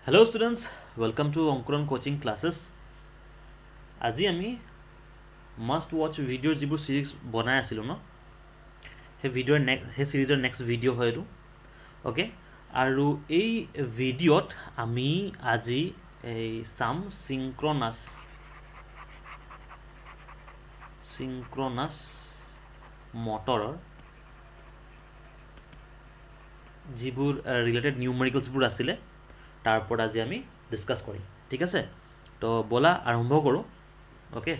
Hello students, welcome to Ankuran coaching classes. আজি আমি must watch ভিডিঅ'ৰ যিবোৰ চিৰিজ বনাই আছিলোঁ ন সেই চিৰিজৰ নেক্সট ভিডিঅ' হয় এইটো অ'কে আৰু এই ভিডিঅ'ত আমি আজি চাম চিংক্ৰনাছ মটৰৰ যিবোৰ ৰিলেটেড নিউমেৰিকেলছবোৰ আছিলে তাৰ ওপৰত আজি আমি ডিছকাছ কৰিম ঠিক আছে তো ব'লা আৰম্ভ কৰোঁ অ'কে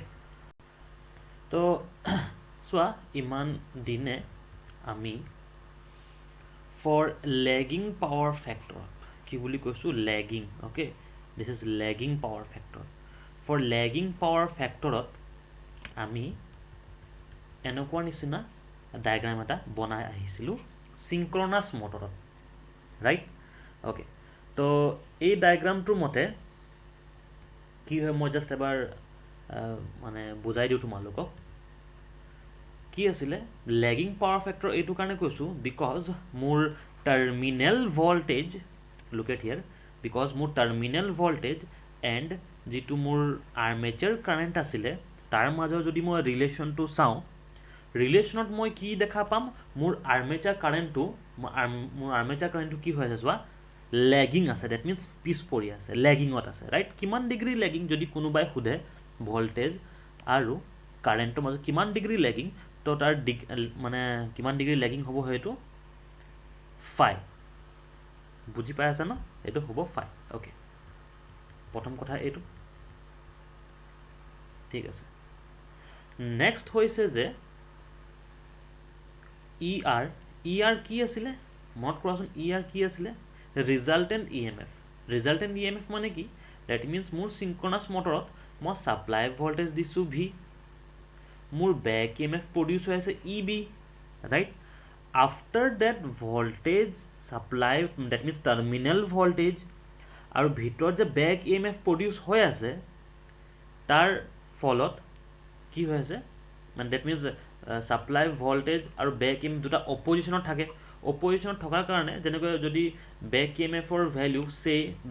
তো চোৱা ইমান দিনে আমি ফৰ লেগিং পাৱাৰ ফেক্টৰ কি বুলি কৈছোঁ lagging okay this is lagging power factor for lagging power ফেক্টৰত আমি এনেকুৱা নিচিনা ডায়েগ্ৰাম এটা বনাই আহিছিলোঁ চিংক্ৰনাছ মটৰত ৰাইট অ'কে তো এই ডায়েগ্ৰামটোৰ মতে কি হয় মই জাষ্ট এবাৰ মানে বুজাই দিওঁ তোমালোকক কি আছিলে লেগিং পাৱাৰ ফেক্টৰ এইটো কাৰণে কৈছোঁ বিকজ মোৰ terminal voltage look at here because মোৰ টাৰ্মিনেল ভল্টেজ এণ্ড যিটো মোৰ আৰ্মেচাৰ কাৰেণ্ট আছিলে তাৰ মাজৰ যদি মই ৰিলেশ্যনটো চাওঁ ৰিলেশ্যনত মই কি দেখা পাম মোৰ আৰ্মেচাৰ কাৰেণ্টটো কি হৈ আছে চোৱা লেগিং আছে ডেট মিনছ পিছ পৰি আছে লেগিঙত আছে ৰাইট কিমান ডিগ্ৰী লেগিং যদি কোনোবাই সোধে ভল্টেজ আৰু কাৰেণ্টৰ মাজত কিমান ডিগ্ৰী লেগিং তো তাৰ মানে কিমান ডিগ্ৰী লেগিং হ'ব সেইটো ফাই বুজি পাই আছে ন এইটো হ'ব ফাই অ'কে প্ৰথম কথা এইটো ঠিক আছে নেক্সট হৈছে যে ই আৰ কি আছিলে মনত কৰাচোন ই আৰ কি আছিলে ৰিজাল্টেণ্ট ই এম এফ মানে কি ডেট মিনছ মোৰ চিংক্ৰনাছ মটৰত মই ছাপ্লাই ভল্টেজ দিছোঁ ভি মোৰ back E M F produce হৈ আছে E B right after that voltage supply that means terminal voltage আৰু ভিতৰত যে back E M F produce হৈ আছে তাৰ ফলত কি হৈ আছে মানে ডেট মিনছ ছাপ্লাই ভল্টেজ আৰু বেক ই এম দুটা অপজিশ্যনত থাকে অপজিশ্যনত থকাৰ কাৰণে যেনেকৈ যদি বেক ই এম এফৰ ভেলিউ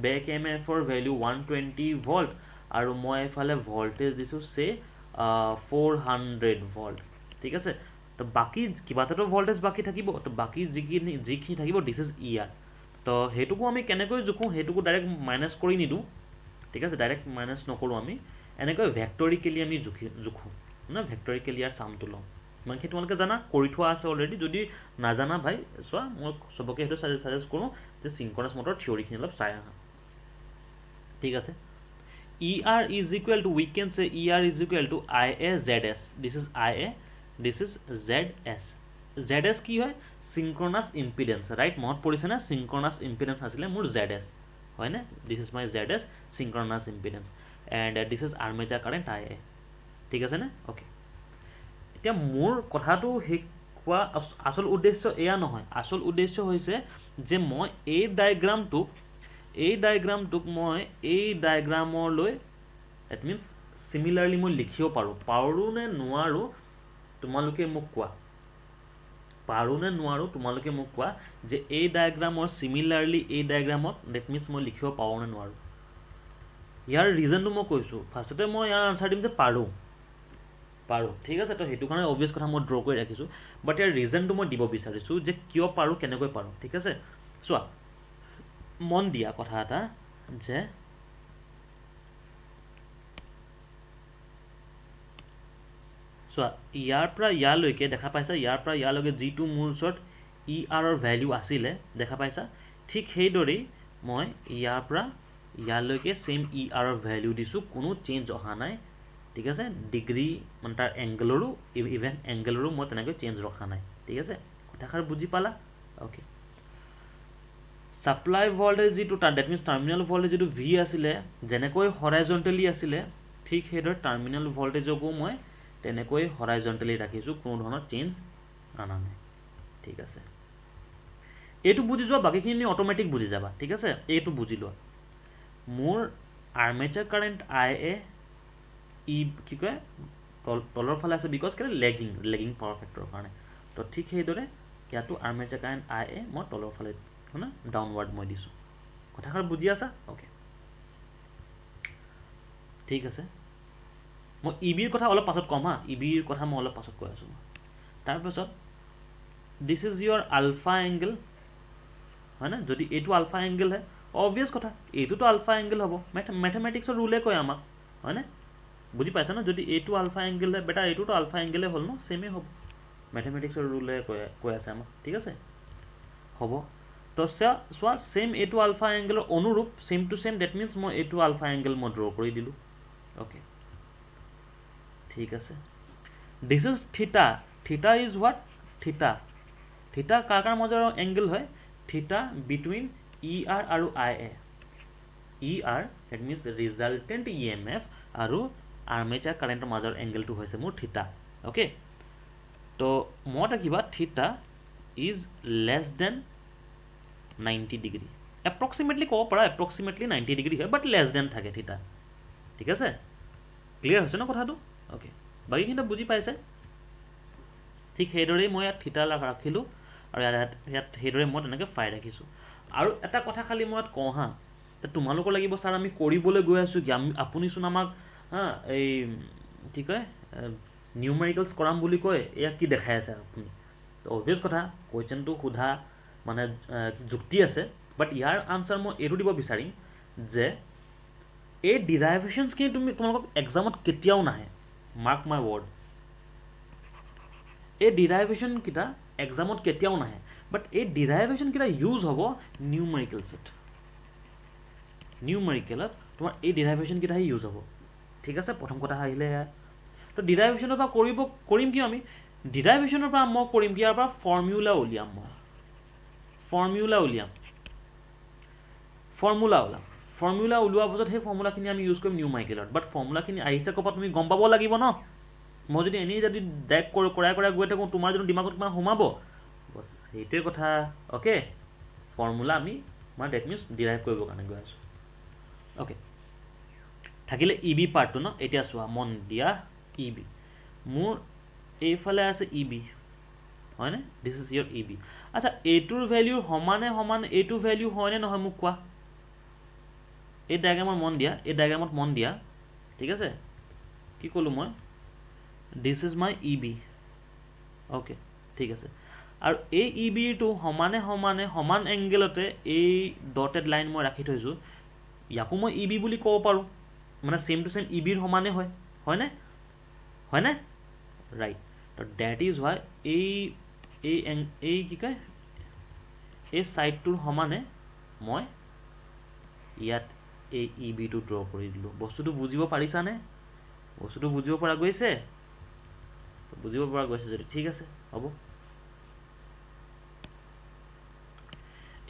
বেক ই এম এফৰ ভেলিউ 120 ভল্ট আৰু মই এইফালে ভল্টেজ দিছোঁ 400 ভল্ট ঠিক আছে তো বাকী কিবা এটাতো ভল্টেজ বাকী থাকিব তো বাকী যিখিনি থাকিব দিছ ইজ ই আৰ তো সেইটোকো আমি কেনেকৈ জোখোঁ সেইটোকো ডাইৰেক্ট মাইনাছ কৰি নিদিওঁ ঠিক আছে ডাইৰেক্ট মাইনাছ নকৰোঁ আমি এনেকৈ ভেক্টৰিকেলি আমি জোখোঁ না ভেক্টৰিকেলি ইয়াৰ চামটো লওঁ ইমানখিনি তোমালোকে জানা কৰি থোৱা আছে অলৰেডি যদি নাজানা ভাই চোৱা মই চবকে সেইটো ছাজেষ্ট কৰোঁ যে চিংক্ৰনাছ মটৰ থিয়ৰিখিনি অলপ চাই আহা ঠিক আছে E R is equal to we can say E R is equal to I A Z S this is I A this is Z S কি হয় চিংক্ৰনাছ ইম্পিডেঞ্চ ৰাইট মনত পৰিছেনে চিংক্ৰনাছ ইম্পিডেঞ্চ আছিলে মোৰ জেড এছ হয়নে this is my Z S synchronous impedance and this is armature current I A ঠিক আছেনে okay এতিয়া মোৰ কথাটো শিকোৱা আচল উদ্দেশ্য এয়া নহয় আচল উদ্দেশ্য হৈছে যে মই এই ডায়েগ্ৰামটোক মই এই ডায়েগ্ৰামলৈ ডেট মিনছ চিমিলাৰলি মই লিখিব পাৰোঁ নে নোৱাৰোঁ তোমালোকে মোক কোৱা যে এই ডায়েগ্ৰামৰ চিমিলাৰলি এই ডায়েগ্ৰামত ডেট মিনছ মই লিখিব পাৰোঁ নে নোৱাৰোঁ ইয়াৰ ৰিজনটো মই কৈছোঁ ফাৰ্ষ্টতে মই ইয়াৰ আনচাৰ দিম যে পাৰোঁ ঠিক আছে তো সেইটো কাৰণে অবভিয়াছ কথা মই ড্ৰ কৰি ৰাখিছোঁ বাট ইয়াৰ ৰিজনটো মই দিব বিচাৰিছোঁ যে কিয় পাৰোঁ কেনেকৈ পাৰোঁ ঠিক আছে চোৱা মন দিয়া কথা এটা যে চোৱা ইয়াৰ পৰা ইয়ালৈকে দেখা পাইছা ইয়াৰ পৰা ইয়ালৈকে যিটো মোৰ ওচৰত ই আৰৰ ভেলিউ আছিলে দেখা পাইছা ঠিক সেইদৰেই মই ইয়াৰ পৰা ইয়ালৈকে ছেইম ই আৰৰ ভেলিউ দিছোঁ কোনো চেঞ্জ অহা নাই ঠিক আছে ডিগ্ৰী মানে তাৰ ইভেন এংগলৰো মই তেনেকৈ চেঞ্জ ৰখা নাই ঠিক আছে কথাষাৰ বুজি পালা অ'কে ছাপ্লাই ভল্টেজ যিটো ডেট মিনছ টাৰ্মিনেল ভল্টেজ যিটো ভি আছিলে যেনেকৈ হৰাইজণ্টেলি আছিলে ঠিক সেইদৰে টাৰ্মিনেল ভল্টেজকো মই তেনেকৈ হৰাইজণ্টেলি ৰাখিছোঁ কোনো ধৰণৰ চেঞ্জ অনা নাই ঠিক আছে এইটো বুজি যোৱা বাকীখিনি অট'মেটিক বুজি যাবা ঠিক আছে এইটো বুজি লোৱা মোৰ আৰ্মেচাৰ কাৰেণ্ট আই এ ই কি কয় তলৰ ফালে আছে বিকজ কেলৈ লেগিং পাৱাৰ ফেক্টৰৰ কাৰণে তো ঠিক সেইদৰে ইয়াতো আৰ্মেচাৰ কাৰেণ্ট আই এ মই তলৰ ফালে মানে ডাউনৱাৰ্ড মই দিছোঁ কথাষাৰ বুজি আছা অ'কে ঠিক আছে মই ইবিৰ কথা অলপ পাছত ক'ম হা ইবিৰ কথা মই অলপ পাছত কৈ আছোঁ তাৰপিছত this is your alpha angle হয় না যদি এইটো আলফা এংগেল হয় অবভিয়াছ কথা এইটোতো আলফা এংগেল হ'ব মেথমেটিক্সৰ ৰুলে কয় আমাক হয়নে বুজি পাইছা ন যদি এইটো আলফা এংগেল হয় বেটা এইটোতো আলফা এংগেলে হ'ল ন ছেমেই হ'ব মেথমেটিক্সৰ ৰুলে কৈ আছে আমাক ঠিক আছে হ'ব তো চোৱা ছেম এইটো আলফা এংগেলৰ অনুৰূপ same to same that means মই এইটো আলফা এংগেল মই ড্ৰ কৰি দিলোঁ অ'কে ঠিক আছে দিছ ইজ থিটা থিটা ইজ হোৱাট থিটা থিটা কাৰ কাৰ মাজৰ এংগেল হয় থিটা বিটুইন ই আৰ আৰু I A E R that means resultant E M F আৰু আৰ্মেচাৰ কাৰেণ্টৰ মাজৰ এংগেলটো হৈছে মোৰ থিটা অ'কে তো মনত ৰাখিবা theta is less than 90 degree approximately ক'ব পাৰা এপ্ৰক্সিমেটলি 90 ডিগ্ৰী হয় বাট লেছ দেন থাকে থিটা ঠিক আছে ক্লিয়াৰ হৈছে ন কথাটো অ'কে বাকীখিনি বুজি পাইছে ঠিক সেইদৰেই মই ইয়াত থিটা ৰাখিলোঁ আৰু ইয়াত সেইদৰে মই তেনেকৈ ফাই ৰাখিছোঁ আৰু এটা কথা খালি মই ইয়াত কওঁ হা তোমালোকৰ লাগিব ছাৰ আমি কৰিবলৈ গৈ আছোঁ কি আপুনিচোন আমাক হা এই কি কয় নিউমেৰিকেলছ কৰাম বুলি কয় এয়া কি দেখাই আছে আপুনি অবভিয়াছ কথা কুৱেশ্যনটো সোধা মানে যুক্তি আছে বাট ইয়াৰ আনচাৰ মই এইটো দিব বিচাৰিম যে এই ডিৰাইভেশ্যনছখিনি তোমালোকক এক্সামত কেতিয়াও নাহে মাৰ্ক মাই ৱৰ্ড এই ডিৰাইভেশ্যনকেইটা এক্সামত কেতিয়াও নাহে বাট এই ডিৰাইভেশ্যনকেইটা ইউজ হ'ব নিউমেৰিকেলত তোমাৰ এই ডিৰাইভেশ্যনকেইটাহে ইউজ হ'ব ঠিক আছে প্ৰথম কথা আহিলে তো ডিৰাইভেশ্যনৰ পৰা কৰিম কি আমি ডিৰাইভেশ্যনৰ পৰা মই কৰিম কি ইয়াৰ পৰা ফৰ্মুলা উলিয়াম ফৰ্মুলা ওলোৱাৰ পাছত সেই ফৰ্মুলাখিনি আমি ইউজ কৰিম নিউমেৰিকেলত বাট ফৰ্মুলাখিনি আহিছে ক'ৰবাত তুমি গম পাব লাগিব ন মই যদি এনেই যদি ডাইৰেক্ট কৰাই গৈ থাকোঁ তোমাৰ যদি দিমাগত কিমান সোমাব বছ সেইটোৱে কথা অ'কে ফৰ্মুলা আমি মানে ডেট মিনছ ডিৰাইভ কৰিবৰ কাৰণে গৈ আছোঁ অ'কে থাকিলে ই বি পাৰ্টটো ন এতিয়া চোৱা মন দিয়া ই বি মোৰ এইফালে আছে ই বি হয়নে this is your E B আচ্ছা এইটোৰ ভেলিউ সমানে এইটো ভেলিউ হয়নে নহয় মোক কোৱা এই ডায়েগ্ৰামত মন দিয়া ঠিক আছে কি ক'লোঁ মই this is my E B okay ঠিক আছে আৰু এই ই বিটো সমান এংগেলতে এই ডটেড লাইন মই ৰাখি থৈছোঁ ইয়াকো মই ই বি বুলি ক'ব পাৰোঁ মানে ছেম টু ছেম ই বিৰ সমানে হয়নে ৰাইট তো ডেট ইজ হোৱাই এই কি কয় এই ছাইডটোৰ সমানে মই ইয়াত এই ই বিটো ড্ৰ কৰি দিলোঁ বস্তুটো বুজিব পাৰিছানে বস্তুটো বুজিব পৰা গৈছে যদি ঠিক আছে হ'ব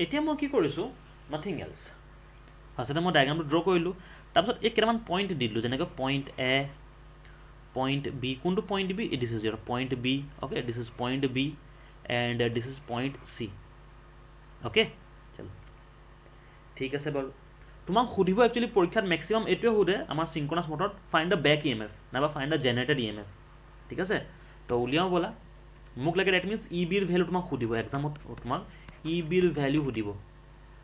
এতিয়া মই কি কৰিছোঁ নাথিং এলছ ফাৰ্ষ্টতে মই ডায়েগ্ৰামটো ড্ৰ কৰিলোঁ তাৰপিছত এই কেইটামান পইণ্ট দি দিলোঁ যেনেকৈ পইণ্ট এ পইণ্ট বি কোনটো point B this is your point B okay this is point B and this is point C okay চলো ঠিক আছে বাৰু তোমাক সুধিব একচুৱেলি পৰীক্ষাত মেক্সিমাম এইটোৱে সোধে আমাৰ চিংক্ৰনাছ মটৰত find the back E M F নাইবা find the generated E M F ঠিক আছে তো উলিয়াওঁ ব'লা মোক লাগে ডেট মিনছ ই বিৰ ভেলু তোমাক সুধিব এক্সামত তোমাক ই বিৰ ভেলিউ সুধিব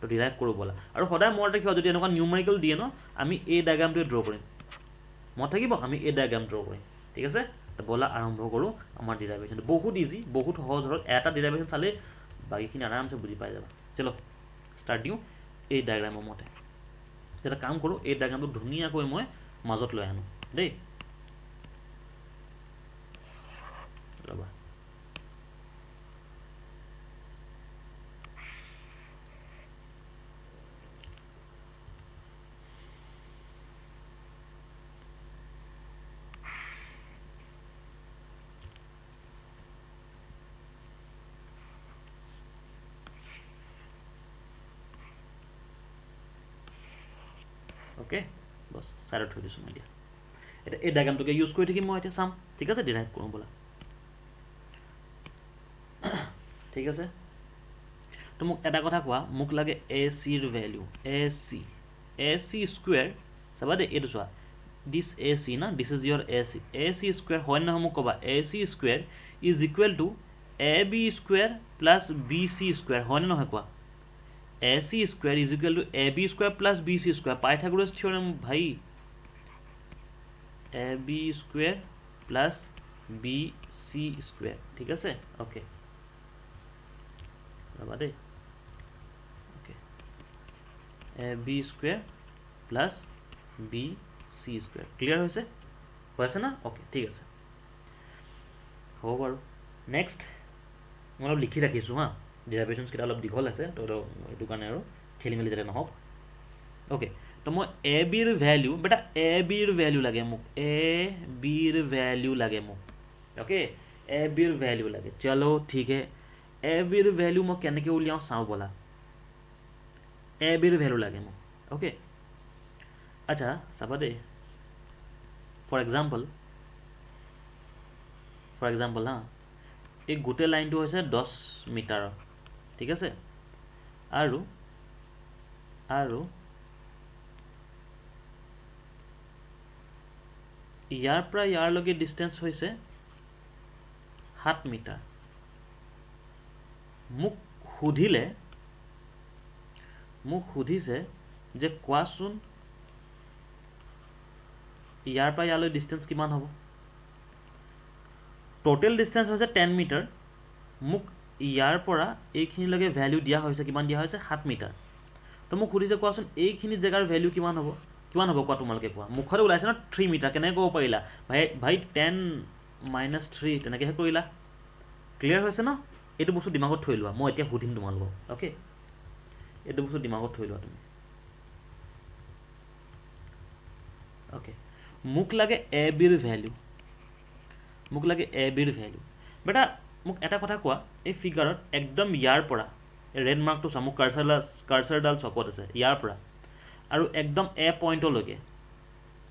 তো ডিৰাইভ কৰোঁ ব'লা আৰু সদায় মনত ৰাখিবা যদি এনেকুৱা নিউমেৰিকেল দিয়ে ন আমি এই ডায়েগ্ৰামটোৱে ড্ৰ কৰিম মনত থাকিব আমি এই ডায়েগ্ৰাম ড্ৰ কৰিম ঠিক আছে তো ব'লা আৰম্ভ কৰোঁ আমাৰ ডিৰাইভেশ্যনটো বহুত ইজি বহুত সহজ হ'ল এটা ডিৰাইভেশ্যন চালেই বাকীখিনি আৰামছে বুজি পাই যাবা চলো ষ্টাৰ্ট দিওঁ এই ডায়েগ্ৰামৰ মতে এটা কাম কৰোঁ এই ডায়েগ্ৰামটো ধুনীয়াকৈ মই মাজত লৈ আনো দেই ৰ'বা অ'কে বছ ছাইডত থৈ দিছোঁ মই এতিয়া এই ডায়েগ্ৰামটোকে ইউজ কৰি থাকিম মই এতিয়া চাম ঠিক আছে ডিৰাইভ কৰোঁ ব'লা ঠিক আছে তো মোক এটা কথা কোৱা মোক লাগে এ চিৰ ভেলিউ এ চি স্কুৱেৰ চাবা দেই এইটো চোৱা দিছ এ চি না this is your A C square হয় নহয় মোক ক'বা A C square is equal to A B square plus B C square হয়নে নহয় কোৱা AC square is equal to AB square plus BC square. Pythagoras theorem भाई, AB square plus BC square, ठीक है से? ओके रबा दे, okay AB square plus BC square clear হৈছে না? ওকে ঠিক আছে, হ'ব বাৰু। নেক্সট মই অলপ লিখি ৰাখিছোঁ হা, ডেৰিভেশ্যনছকেইটা অলপ দীঘল আছে তো সেইটো কাৰণে আৰু খেলি মেলি যাতে নহওক। ওকে, তো মই এ বিৰ ভ্যালু, বেটা এ বিৰ ভ্যালু লাগে মোক, এ বিৰ ভ্যালু লাগে মোক। ওকে, এ বিৰ ভ্যালু লাগে। চলো ঠিক है, এ বিৰ ভ্যালু মই কেনেকৈ উলিয়াওঁ চাওঁ ব'লা। এ বিৰ ভ্যালু লাগে মোক। ওকে, আচ্ছা চাবা দেই, ফৰ এক্সাম্পল হা, এই গোটেই লাইনটো হৈছে 10 মিটাৰৰ, ঠিক আছে? আৰু ইয়াৰ পৰা ইয়াৰলৈকে ডিষ্টেঞ্চ হৈছে 7 মিটাৰ। মোক সুধিছে যে কোৱাচোন ইয়াৰ পৰা ইয়ালৈ ডিষ্টেঞ্চ কিমান হ'ব? টোটেল ডিষ্টেঞ্চ হৈছে 10 মিটাৰ। মোক ইয়াৰ পৰা এইখিনিলৈকে ভ্যালু দিয়া হৈছে, কিমান দিয়া হৈছে? 7 মিটাৰ। তো মোক সুধিছে কোৱাচোন এইখিনি জেগাৰ ভ্যালু কিমান হ'ব? কিমান হ'ব কোৱা, তোমালোকে কোৱা। মুখতে ওলাইছে ন 3 মিটাৰ, কেনেকৈ ক'ব পাৰিলা? ভাই 10 - 3 তেনেকৈহে কৰিলা। ক্লিয়াৰ হৈছে ন? এইটো বস্তু দিমাগত থৈ লোৱা, মই এতিয়া সুধিম তোমালোকক। অ'কে, এইটো বস্তু দিমাগত থৈ লোৱা তুমি। অ'কে, মোক লাগে এ বিৰ ভ্যালু, বেটা মোক এটা কথা কোৱা, এই ফিগাৰত একদম ইয়াৰ পৰা ৰেড মাৰ্কটো চোৱা, মোক কাৰ্চাৰডাল চকত আছে, ইয়াৰ পৰা আৰু একদম এ পইণ্টলৈকে।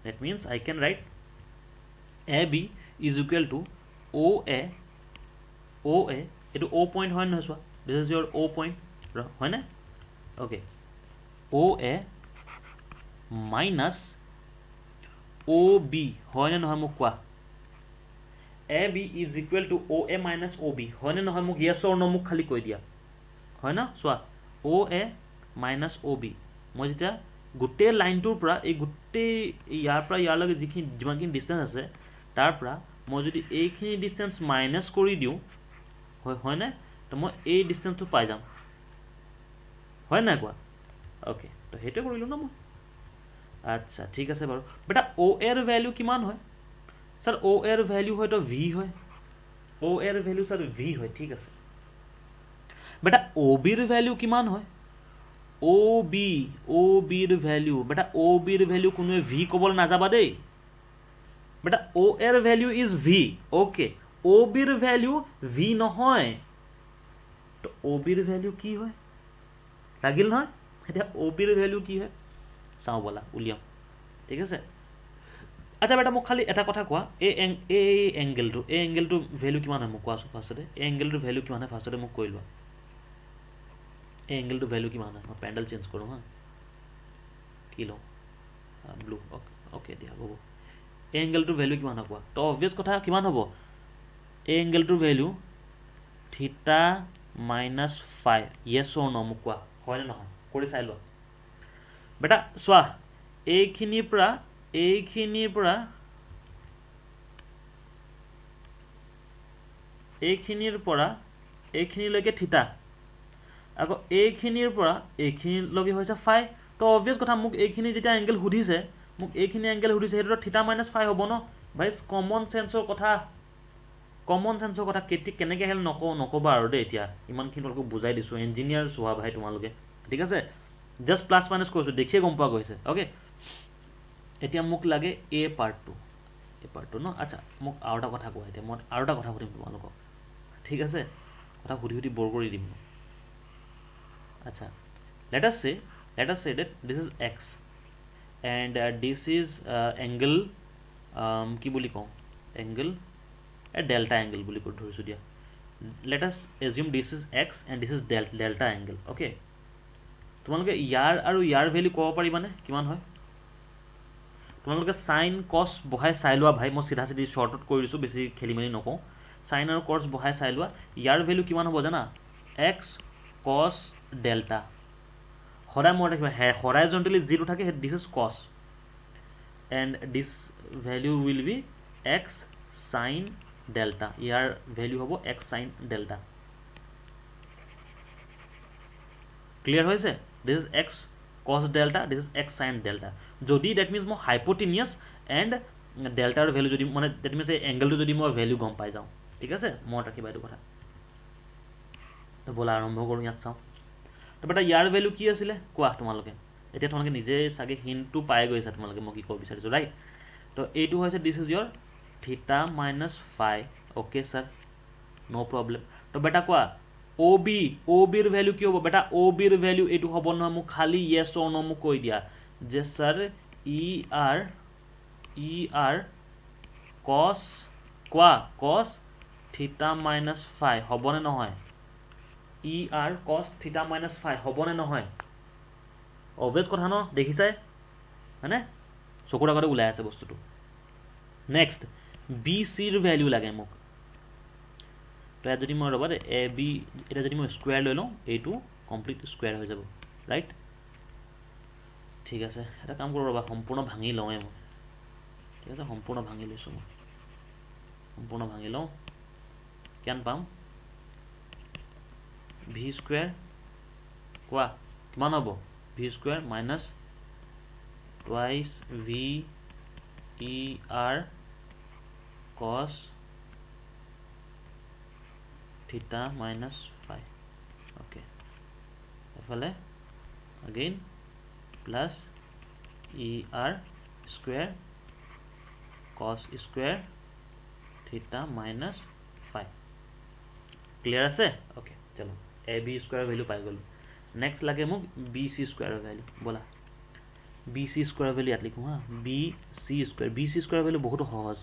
That means I can write A B is equal to O' A, এইটো অ' পইণ্ট হয় নহয় চোৱা, this is your O' point, হয়নে? Okay, O' A minus O' B, হয়নে নহয় মোক কোৱা? A B is equal to O' A minus O' B, হয়নে নহয়? মোক য়েছ অৰ ন মোক খালি কৈ দিয়া, হয় না? চোৱা, অ' এ মাইনাছ অ' বি, মই যেতিয়া গোটেই লাইনটোৰ পৰা এই গোটেই ইয়াৰ পৰা ইয়াৰলৈকে যিমানখিনি ডিষ্টেঞ্চ আছে তাৰ পৰা মই যদি এইখিনি ডিষ্টেঞ্চ মাইনাছ কৰি দিওঁ, হয়নে? তো মই এই ডিষ্টেঞ্চটো পাই যাম, হয় নাই কোৱা? অ'কে, তো সেইটোৱে কৰিলোঁ ন মই। আচ্ছা ঠিক আছে বাৰু। বেটা অ' এৰ ভ্যালু কিমান হয়? স্যাৰ অ' এৰ ভ্যালু হয়তো ভি হয়, অ' এৰ ভ্যালু স্যাৰ ভি হয়, ঠিক আছে। বেটা অ' বিৰ ভ্যালু কিমান হয়? অ' বিৰ ভ্যালু, বেটা অ' বিৰ ভ্যালু কোনোৱে ভি ক'বলৈ নাযাবা দেই। বেটা অ' এৰ ভ্যালু ইজ ভি, অ'কে। অ' বিৰ ভ্যালু ভি নহয়, তো অ' বিৰ ভ্যালু কি হয় লাগিল নহয়? এতিয়া অ' বিৰ ভ্যালু কি হয় চাওঁ ব'লা, উলিয়াম, ঠিক আছে? আচ্ছা বেটা মোক খালি এটা কথা কোৱা, এই এংগেলটো ভ্যালু কিমান হয় মোক কোৱাচোন ফাৰ্ষ্টতে। এই এংগেলটোৰ ভ্যালু কিমান হয় ফাৰ্ষ্টতে মোক কৈ লোৱা। এই এংগেলটোৰ ভ্যালু কিমান হয়? মই পেণ্ডেল চেঞ্জ কৰোঁ হা, কি লওঁ? ব্লু, অ'কে দিয়া হ'ব। এই এংগেলটোৰ ভ্যালু কিমান হয় কোৱা? তো অবভিয়াছ কথা কিমান হ'ব? এই এংগেলটোৰ ভ্যালু থিটা মাইনাছ 5, য়েছ অৰ ন মোক কোৱা, হয়নে নহয়? কৰি চাই লোৱা বেটা। চোৱা, এইখিনিৰ পৰা এইখিনিলৈকে থিটা, আকৌ এইখিনিৰ পৰা এইখিনিলৈকে হৈছে 5। তো অবভিয়াছ কথা, মোক এইখিনি যেতিয়া এংগেল সুধিছে, সেইটোতো থিটা মাইনাছ 5 হ'ব ন ভাই। কমন চেঞ্চৰ কথা, কেনেকৈ আহিলে নক'বা আৰু দেই। এতিয়া ইমানখিনি তোমালোকক বুজাই দিছোঁ, ইঞ্জিনিয়াৰ হোৱা ভাই তোমালোকে, ঠিক আছে? জাষ্ট প্লাছ মাইনাছ কৰিছোঁ, দেখিয়ে গম পোৱা গৈছে। অ'কে, এতিয়া মোক লাগে এ পাৰ্টটো ন। আচ্ছা মোক আৰু এটা কথা কোৱা, এতিয়া মই আৰু এটা কথা সুধিম তোমালোকক, ঠিক আছে? কথা সুধি বৰ কৰি দিম। আচ্ছা, let us say that this is x and this is angle, কি বুলি কওঁ, এংগেল ডেল্টা এংগেল বুলি কৈ ধৰিছোঁ দিয়া। let us assume this is x and this is delta angle, okay? তোমালোকে ইয়াৰ আৰু ইয়াৰ ভ্যালু ক'ব পাৰিবানে কিমান হয়? তোমালোকে সাইন কস বহাই চাই লোৱা ভাই, মই চিধা শ্বৰ্টত কৰি দিছোঁ, বেছি খেলি মেলি নকওঁ। সাইন আৰু কস বহাই চাই লোৱা, ইয়াৰ ভ্যালু কিমান হ'ব জানা? x cos ডেল্টা, সদায় মনত ৰাখিবা হৰাইজণ্টেলি যিটো থাকে দিছ ইজ কছ and this value will be x sign delta year value হ'ব এক্স চাইন ডেল্টা ক্লিয়াৰ হৈছে দিছ ইজ এক্স কছ delta this is x sign delta যদি ডেট মিনছ মই হাইপোটিনিয়াছ এণ্ড ডেল্টাৰ ভেলিউ যদি মানে ডেট মিনছ এই এংগেলটো যদি মই ভেলিউ গম পাই যাওঁ ঠিক আছে মনত ৰাখিবা এইটো কথা ব'লা আৰম্ভ কৰোঁ ইয়াত চাওঁ তাৰপৰা ইয়াৰ ভেলিউ কি আছিলে কোৱা তোমালোকে এতিয়া তোমালোকে নিজে চাগে হিণ্টটো পাই গৈছা তোমালোকে মই কি ক'ব বিচাৰিছোঁ ৰাইট তো এইটো হৈছে দিছ ইজ ইয়ৰ থিটা মাইনাছ ফাই অ'কে ছাৰ ন' প্ৰব্লেম তো বেটা কোৱা অ' বিৰ ভেলিউ কি হ'ব বেটা অ' বিৰ ভেলিউ এইটো হ'ব নহয় মোক খালি য়েছ অৰ ন' মোক কৈ দিয়া যে ছাৰ ই আৰ কছ কোৱা কছ থিটা মাইনাছ ফাই হ'বনে নহয় ই আৰ কছ থিটা মাইনাছ ফাই হ'বনে নহয় অবভিয়াছ কথা ন দেখিছাই হয়নে চকুৰ আগতে ওলাই আছে বস্তুটো নেক্সট বি চিৰ ভেলিউ লাগে মোক তো ইয়াত যদি মই ৰ'বা দেই এ বি এতিয়া যদি মই স্কুৱেৰ লৈ লওঁ এইটো কমপ্লিট স্কুৱেৰ হৈ যাব ৰাইট ঠিক আছে এটা কাম কৰোঁ ৰ'বা সম্পূৰ্ণ ভাঙি লওঁৱে মই ঠিক আছে সম্পূৰ্ণ ভাঙি লৈছোঁ মই সম্পূৰ্ণ ভাঙি লওঁ কিমান পাম ভি স্কুৱেৰ কোৱা কিমান হ'ব V square minus twice V E R কছ থিটা মাইনাছ ফাই অ'কে এফালে আগেইন প্লাছ ই আৰ স্কুৱেৰ কছ স্কুৱেৰ থিটা মাইনাছ ফাই ক্লিয়াৰ আছে অ'কে চলো এ বি স্কুৱেৰৰ ভেলিউ পাই গ'লোঁ নেক্সট লাগে মোক বি চি স্কুৱেৰৰ ভেলিউ ব'লা বি চি স্কুৱেৰৰ ভেলিউ ইয়াত লিখোঁ হা বি চি স্কুৱেৰৰ ভেলিউ বহুতো সহজ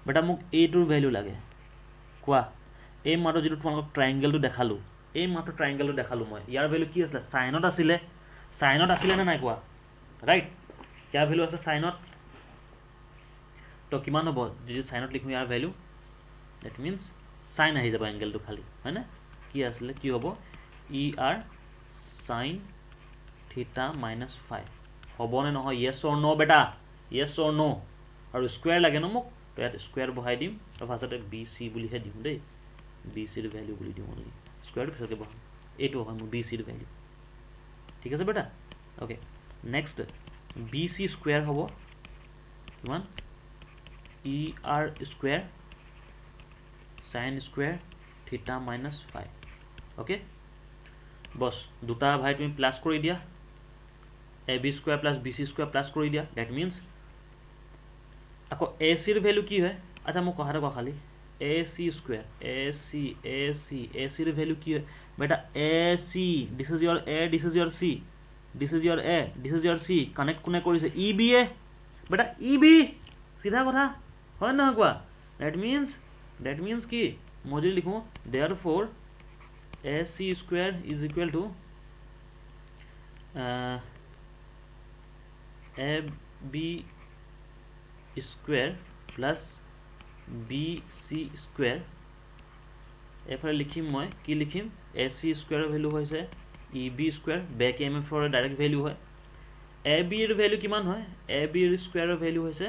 বেটা মোক এইটোৰ ভেলিউ লাগে কোৱা এই মাত্ৰ যিটো তোমালোকক ট্ৰাইংগেলটো দেখালোঁ এই মাত্ৰ ট্ৰাইংগেলটো দেখালোঁ মই ইয়াৰ ভেলিউ কি আছিলে চাইনত আছিলে নে নাই কোৱা ৰাইট ইয়াৰ ভেলিউ আছে চাইনত তো কিমান হ'ব যদি চাইনত লিখোঁ ইয়াৰ ভেলিউ ডেট মিনছ চাইন আহি যাব এংগেলটো খালি হয়নে কি আছিলে কি হ'ব ই আৰ চাইন থিটা মাইনাছ ফাই হ'বনে নহয় য়েছ অৰ ন' বেটা য়েছ অৰ ন' আৰু স্কুৱেৰ লাগে ন মোক তো ইয়াত স্কুৱেৰ বহাই দিম আৰু ফাৰ্ষ্টতে বি চি বুলিহে দিম দেই বি চিৰ ভেলিউ বুলি দিওঁ অনলি স্কুৱেৰটো পিছতকৈ বহাম এইটো হয় মোৰ বি চিৰ ভেলিউ ঠিক আছে বেটা okay next B C square হ'ব কিমান E R square sine square theta minus phi okay বছ দুটা ভাই তুমি প্লাছ কৰি দিয়া A B square plus B C square plus কৰি দিয়া ডেট মিনছ আকৌ এ চিৰ ভেলিউ কি হয় আচ্ছা মোক কথাটো কোৱা খালি এ চি স্কুৱেৰ এ চিৰ ভেলিউ কি হয় বেটা A C this is your A this is your C this is your A this is your C connect কোনে কৰিছে ই বি এ বেটা ই বি চিধা কথা হয় নহয় কোৱা ডেট মিনছ কি মই যদি লিখোঁ therefore A C square is equal to A B square plus B C square এইফালে লিখিম মই কি লিখিম এ চি স্কুৱেৰৰ ভেলিউ হৈছে E B square back E এফৰ ডাইৰেক্ট ভেলিউ হয় এ বিৰ ভেলিউ কিমান হয় এ বিৰ স্কুৱেৰৰ ভেলিউ হৈছে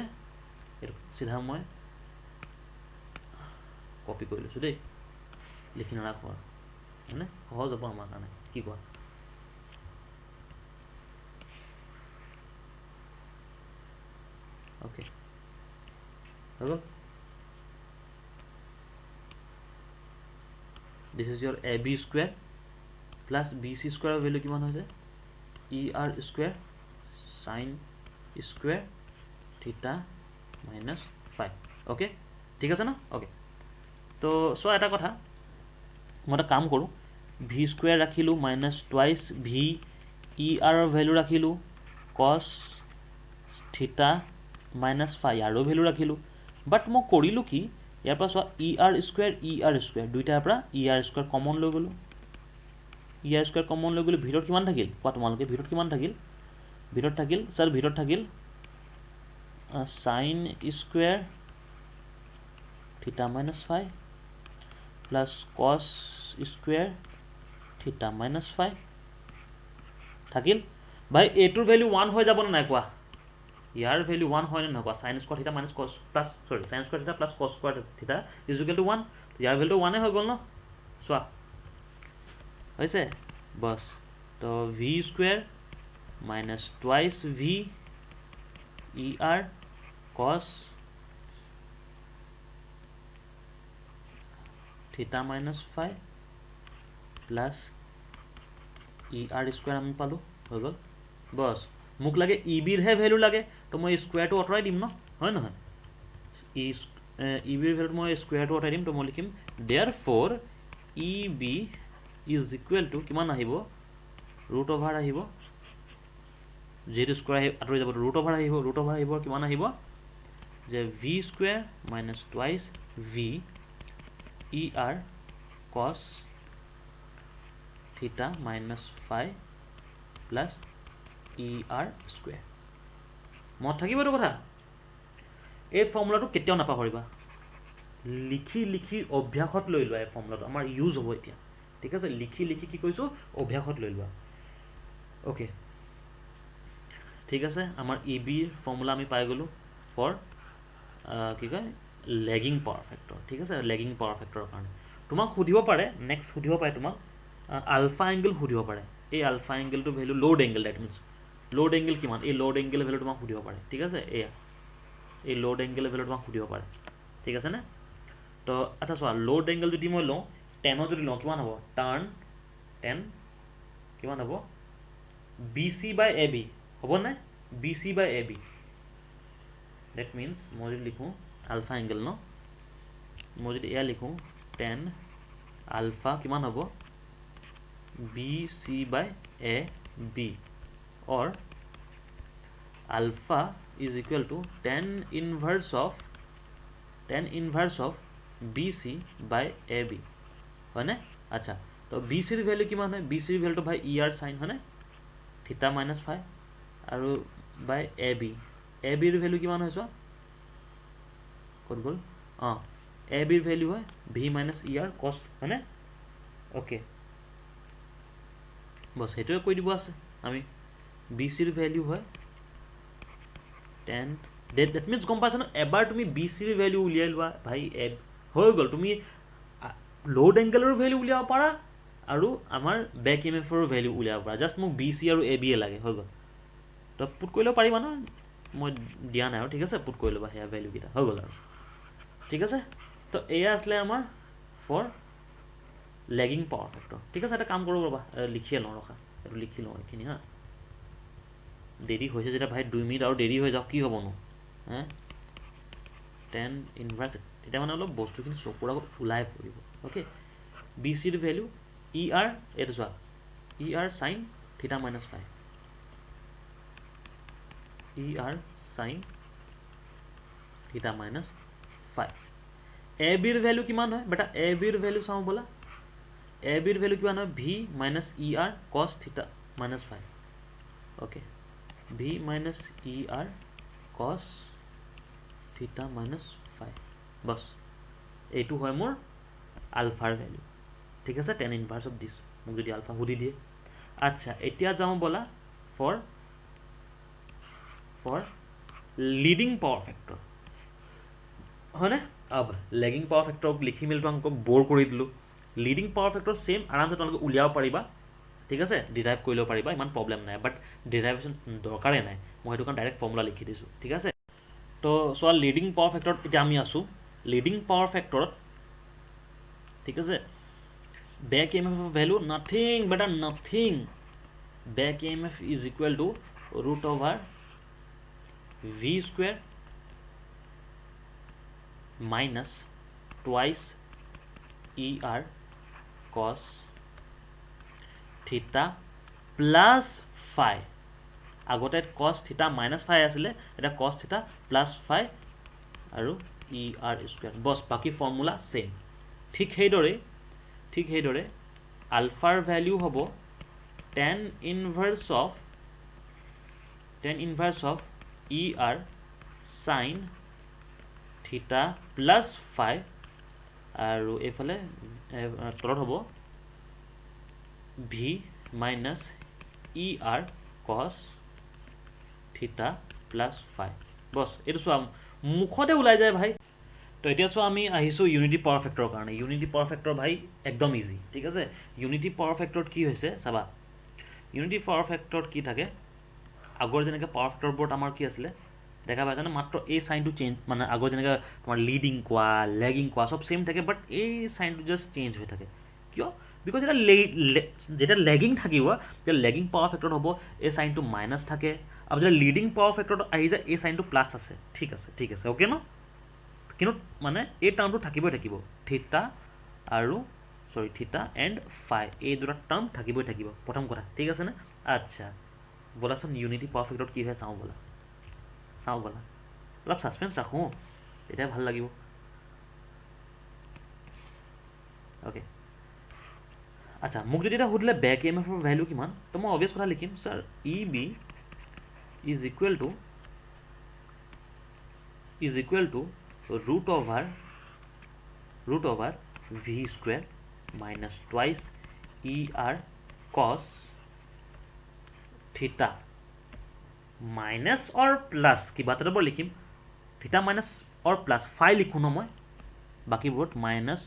এইটো চিধা মই কপি কৰি লৈছোঁ দেই লিখি নাৰাখোঁ আৰু মানে সহজ হ'ব আমাৰ কাৰণে কি কোৱা অ'কে হৈ গ'ল this is your A B square plus B C স্কুৱেৰৰ ভেলিউ কিমান হৈছে E R square sine square theta minus five okay ঠিক আছে ন অ'কে তো চোৱা এটা কথা মই এটা কাম কৰোঁ ভি স্কুৱেৰ ৰাখিলোঁ মাইনাছ টুৱাইছ ভি ই আৰৰ ভেলিউ ৰাখিলোঁ কছ থিটা মাইনাছ ফাইভ আৰু ভেলিউ ৰাখিলোঁ বাট মই কৰিলোঁ কি ইয়াৰ পৰা চোৱা ই আৰ স্কুৱেৰ দুইটাৰ পৰা ই আৰ স্কুৱেৰ কমন লৈ গ'লোঁ ভিতৰত কিমান থাকিল কোৱা তোমালোকে ভিতৰত কিমান থাকিল ভিতৰত থাকিল sign square theta minus five plus কছ স্কুৱেৰ থিটা মাইনাছ ফাইভ থাকিল ভাই এইটোৰ ভেলু 1 হৈ যাব নে নাই কোৱা ইয়াৰ ভেলু 1 হয় নে নহয় কোৱা sin স্কয়াৰ থিটা মাইনাস cos প্লাস সৰি sin স্কয়াৰ থিটা প্লাস cos স্কয়াৰ থিটা ইজ ইকুৱেল টু 1 ইয়াৰ ভেলুটো 1 হৈ গ'ল ন চোৱা হৈছে বস তো v square minus twice v er cos theta minus phi plus er square আমি পালো হৈ গল বস মোক লাগে eb ৰ হে ভ্যালু লাগে তো মই স্কয়াৰটো অতৰাই দিম ন হয় নহয় eb ৰ ভ্যালু মই স্কয়াৰটো অতৰাই দিম তো মই লিখিম therefore eb is equal to কিমান আহিব root over আহিব যেটো স্কয়াৰ আতৰাই যাব root over আহিব কিমান আহিব যে v square minus twice v er cos theta minus phi plus er square মত থাকিব তো কথা এই ফৰ্মুলাটো কেতিয়াও নাপাহৰিবা লিখি লিখি অভ্যাসত লৈ লোৱা এই ফৰ্মুলাটো আমাৰ ইউজ হ'ব এতিয়া ঠিক আছে লিখি লিখি কি কৈছো অভ্যাসত লৈ লোৱা ওকে ঠিক আছে আমাৰ eb ৰ ফৰ্মুলা আমি পাই গলো ফৰ কি কয় লেগিং পাৱাৰ ফেক্টৰ ঠিক আছে লেগিং পাৱাৰ ফেক্টৰৰ কাৰণে তোমাক সুধিব পাৰে নেক্সট সুধিব পাৰে তোমাক আলফা এংগল সুধিব পাৰে এই আলফা এংগলটো value load angle that means load angle কিমান এই লোড এংগল ভ্যালু তোমাক সুধিব পাৰে ঠিক আছে এই লোড এংগল ভ্যালু তোমাক সুধিব পাৰে ঠিক আছে না তো আচ্ছা চোৱা লোড এংগল যদি মই লওঁ 10 যদি লওঁ কিমান হ'ব টাৰ্ন 10 কিমান হ'ব BC by AB হ'ব না BC by AB that means মই যদি লিখো আলফা এংগল ন মই যদি এয়া লিখো 10 আলফা কিমান হ'ব BC by AB or alpha is equal to 10 inverse of BC by AB হয় না আচ্ছা তো BC ৰ ভ্যালু কিমান হয় BC ৰ ভ্যালুটো ভাই ER sin হয় না থিটা মাইনাস ফাই আৰু বাই AB AB ৰ ভ্যালু কিমান হয় চোৱা কত গল AB ৰ ভ্যালু হয় V minus ER cos হয় না ওকে বস হেতুৱে কৈ দিব আছে আমি BC ৰ ভ্যালু হয় 10 that means গম পাইছ না এবাৰ তুমি BC ৰ ভ্যালু উলিয়াই লোৱা ভাই হৈ গল তুমি লোড এংগলৰ ভ্যালু উলিয়াব পাৰা আৰু আমাৰ ব্যাক EMF ৰ ভ্যালু উলিয়াব পাৰা জাস্ট মোক BC আৰু AB লাগে হৈ গল তো পুট কৰিলে পাৰিবা না মই দিয়া নাই ঠিক আছে পুট কৰি লবা হেয়া ভ্যালু কিটা হৈ গল আৰু ঠিক আছে তো এয়া আসলে আমাৰ ফৰ লেগিং পাৱাৰ ফেক্টৰ ঠিক আছে এটা কাম কৰিব ৰবা লিখিয়ে লওঁ ৰখা এটো লিখি লওঁ এখিনি হা দেৰি হৈছে যেটা ভাই 2 মিনিট আৰু দেৰি হৈ যাওক কি হ'বনো হে 10 ইনভাৰ্স এটা মানে অলপ বস্তুখিনি চকুৰ আগত উলাই পৰিব ওকে BC ৰ ভ্যালু ER এটো চোৱা ER sin থিটা মাইনাস ফাই ER sin থিটা মাইনাস ফাই AB ৰ ভ্যালু কিমান হয় বেটা AB ৰ ভ্যালু চাও বলা AB ৰ ভ্যালু কিমান হয় V minus ER cos theta minus phi okay V minus ER cos theta minus phi बस এইটো হয় মোৰ আলফাৰ ভ্যালু ঠিক আছে 10 ইনভার্স অফ দিস মোক যদি আলফা হুদি দিয়ে আচ্ছা এতিয়া যাও বলা ফৰ লিডিং পাৱাৰ ফেক্টৰ হয়নে अब লেগিং পাৱাৰ ফেক্টৰ লিখি মিল তো আমাক বোৰ কৰি দিলো লিডিং পাৱাৰ ফেক্টৰ সেম আৰামসে তোমালোকে উলিয়াব পাৰিবা ঠিক আছে ডিৰাইভ কৰিব পাৰিবা ইমান প্ৰবলেম নাই বাট ডিৰাইভেশন দৰকাৰে নাই মই হেতু কাৰণ ডাইৰেক্ট ফৰ্মুলা লিখি দিছো ঠিক আছে তো সো লিডিং পাৱাৰ ফেক্টৰ এতিয়া আমি আছো লিডিং পাৱাৰ ফেক্টৰত ঠিক আছে back EMF value nothing but nothing back EMF is equal to root over V square minus twice ER cos theta plus phi আগতে cos theta minus phi আছিলে এটা cos theta plus phi আৰু ER square বস বাকি formula same ঠিক হেইদৰে আলফাৰ value হ'ব tan inverse of ER sin theta plus phi আৰু এফালে তলত হ'ব V minus ER cos থিটা প্লাছ ফাই। বছ এইটো চোৱা মুখতে ওলাই যায় ভাই। তো এতিয়া চোৱা আমি আহিছোঁ ইউনিটি পাৱাৰ ফেক্টৰৰ কাৰণে। ইউনিটি পাৱাৰ ফেক্টৰ ভাই একদম ইজি, ঠিক আছে। ইউনিটি পাৱাৰ ফেক্টৰত কি হৈছে চাবা, ইউনিটি পাৱাৰ ফেক্টৰত কি থাকে, আগৰ যেনেকৈ পাৱাৰ ফেক্টৰবোৰত আমাৰ কি আছিলে দেখা পাইছানে, মাত্ৰ এই চাইনটো চেঞ্জ, মানে আগৰ যেনেকৈ তোমাৰ লিডিং কোৱা লেগিং কোৱা চব ছেইম থাকে, বাট এই চাইনটো জাষ্ট চেঞ্জ হৈ থাকে। কিয়? বিকজ যেতিয়া লেগিং থাকিব, তেতিয়া লেগিং পাৱাৰ ফেক্টৰত হ'ব এই চাইনটো মাইনাছ থাকে, আৰু যেতিয়া লিডিং পাৱাৰ ফেক্টৰত আহি যায় এই চাইনটো প্লাছ আছে। ঠিক আছে, ঠিক আছে, অ'কে ন। কিন্তু মানে এই টাৰ্মটো থাকিবই থাকিব, থিটা আৰু থিটা এণ্ড ফাই, এই দুটা টাৰ্ম থাকিবই থাকিব, প্ৰথম কথা, ঠিক আছেনে। আচ্ছা ব'লাচোন ইউনিটি পাৱাৰ ফেক্টৰত কি হয় চাওঁ ব'লা, অলপ ছাছপেঞ্চ ৰাখোঁ, তেতিয়াই ভাল লাগিব। অ'কে আচ্ছা, মোক যদি এটা সুধিলে বেক ই এম এফৰ ভেলু কিমান, তো মই অবভিয়াছ কথা লিখিম, sir EB is equal two root over V square minus twice ER cos থিটা মাইনাছ অৰ প্লাছ কিবা এটা নম্বৰ লিখিম, থিটা মাইনাছ অৰ প্লাছ ফাই লিখোঁ ন মই, বাকীবোৰত মাইনাছ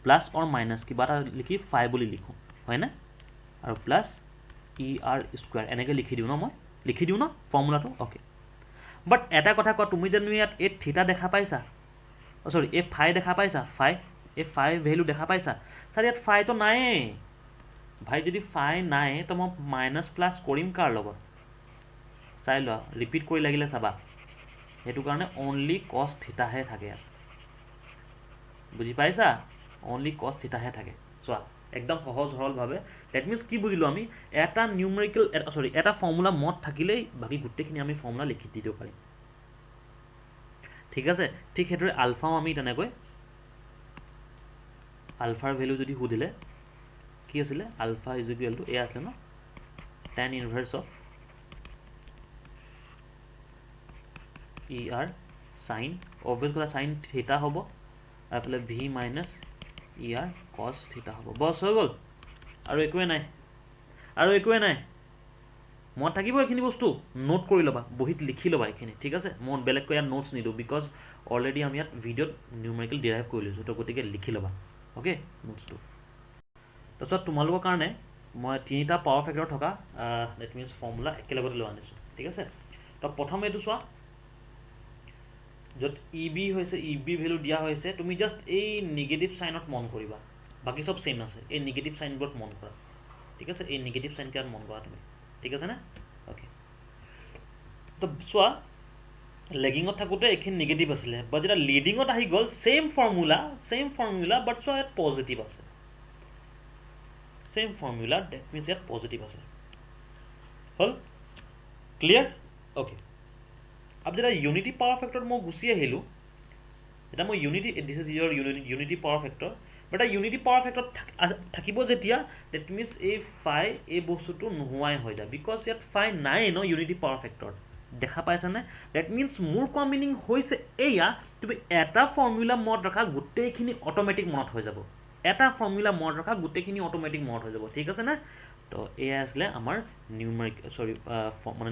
প্লাছ অৰ মাইনাছ কিবা এটা লিখি ফাই বুলি লিখোঁ, হয়নে, আৰু প্লাছ ER স্কুৱেৰ এনেকৈ লিখি দিওঁ ন, মই লিখি দিওঁ ন ফৰ্মুলাটো। অ'কে, বাট এটা কথা কোৱা, তুমি জানো ইয়াত এই থিটা দেখা পাইছা, চৰি এই ফাই দেখা পাইছা, এই ফাই ভেলু দেখা পাইছা, ছাৰ ইয়াত ফাইটো নায়েই ভাই। যদি ফাই নাই তো মই মাইনাছ প্লাছ কৰিম কাৰ লগত, চাই লোৱা, ৰিপিট কৰি লাগিলে চাবা, সেইটো কাৰণে অনলি কছ থিটাহে থাকে ইয়াত, বুজি পাইছা, অনলি কছ থিটাহে থাকে। চোৱা একদম সহজ সৰলভাৱে, ডেট মিনছ কি বুজিলোঁ আমি, এটা নিউমেৰিকেল এটা ফৰ্মুলা মত থাকিলেই বাকী গোটেইখিনি আমি ফৰ্মুলা লিখি দি দিব পাৰিম, ঠিক আছে। ঠিক সেইদৰে আলফাও আমি তেনেকৈ, আলফাৰ ভেলু যদি সুধিলে কি আছিলে, আলফা ইজ ইকুৱেল টু এয়া আছিলে ন, tan inverse of ER sign, obvious কথা চাইন থিটা হ'ব, আৰু এইফালে ভি মাইনাছ ER কছ থিটা হ'ব। বছ হৈ গ'ল, আৰু একোৱে নাই, মনত থাকিব এইখিনি বস্তু, নোট কৰি ল'বা, বহীত লিখি ল'বা এইখিনি, ঠিক আছে। মই বেলেগকৈ ইয়াত নোটছ নিদিওঁ, বিকজ অলৰেডি আমি ইয়াত ভিডিঅ'ত নিউমেৰিকেল ডিৰাইভ কৰি লৈছোঁ, তো গতিকে লিখি ল'বা, অ'কে নোটছটো। তাৰপিছত তোমালোকৰ কাৰণে মই তিনিটা পাৱাৰ ফেক্টৰ থকা ডেট মিনছ ফৰ্মুলা একেলগতে লৈ আনিছোঁ, ঠিক আছে। তো প্ৰথম এইটো চোৱা, য'ত EB হৈছে, EB ভেলু দিয়া হৈছে, তুমি জাষ্ট এই নিগেটিভ চাইনত মন কৰিবা, বাকী চব ছেইম আছে, এই নিগেটিভ চাইনবোৰত মন কৰা, ঠিক আছে, এই নিগেটিভ চাইনকেইটাত মন কৰা তুমি, ঠিক আছেনে। অ'কে, তো চোৱা লেগিঙত থাকোঁতে এইখিনি নিগেটিভ আছিলে, বাট যেতিয়া লিডিঙত আহি গ'ল ছেইম ফৰ্মুলা, বাট চোৱা ইয়াত পজিটিভ আছে, ছেইম ফৰ্মুলা, ডেট মিনছ ইয়াত পজিটিভ আছে, হ'ল ক্লিয়াৰ। অ'কে, আৰু যেতিয়া ইউনিটি পাৱাৰ ফেক্টৰত মই গুচি আহিলোঁ, এতিয়া মই this is your unity power factor, but unity power ফেক্টৰত থাকিব যেতিয়া, ডেট মিনছ এই ফাই এই বস্তুটো নোহোৱাই হৈ যায়, বিকজ ইয়াত ফাই নাই ন ইউনিটি পাৱাৰ ফেক্টৰত, দেখা পাইছানে। ডেট মিনছ মোৰ কোৱা মিনিং হৈছে এয়া, তুমি এটা ফৰ্মুলা মনত ৰখা, গোটেইখিনি অট'মেটিক মনত হৈ যাব, এটা ফৰ্মুলা মনত ৰখা, গোটেইখিনি অট'মেটিক মনত হৈ যাব, ঠিক আছে নে। তো এয়া আছিলে আমাৰ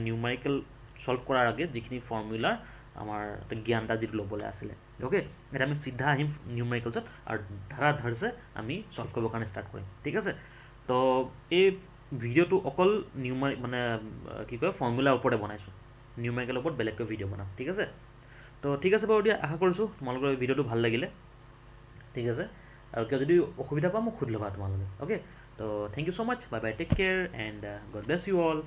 নিউমাৰিকেল ছল্ভ কৰাৰ আগে যিখিনি ফৰ্মুলাৰ আমাৰ জ্ঞান এটা যিটো ল'বলৈ আছিলে। অ'কে, এতিয়া আমি চিধা আহিম নিউমাৰিকেলছত আৰু ধাৰাধাৰছে আমি ছল্ভ কৰিবৰ কাৰণে ষ্টাৰ্ট কৰিম, ঠিক আছে। তো এই ভিডিঅ'টো অকল কি কয় ফৰ্মুলাৰ ওপৰতে বনাইছোঁ, নিউমাৰিকেলৰ ওপৰত বেলেগকৈ ভিডিঅ' বনাম, ঠিক আছে। তো ঠিক আছে বাৰু, দিয়া আশা কৰিছোঁ তোমালোকৰ এই ভিডিঅ'টো ভাল লাগিলে, ঠিক আছে। আৰু কিয় যদি অসুবিধা পোৱা মোক সুধি ল'বা তোমালোকে, অ'কে। তো thank you so' much, bye bye, take care and God bless you all.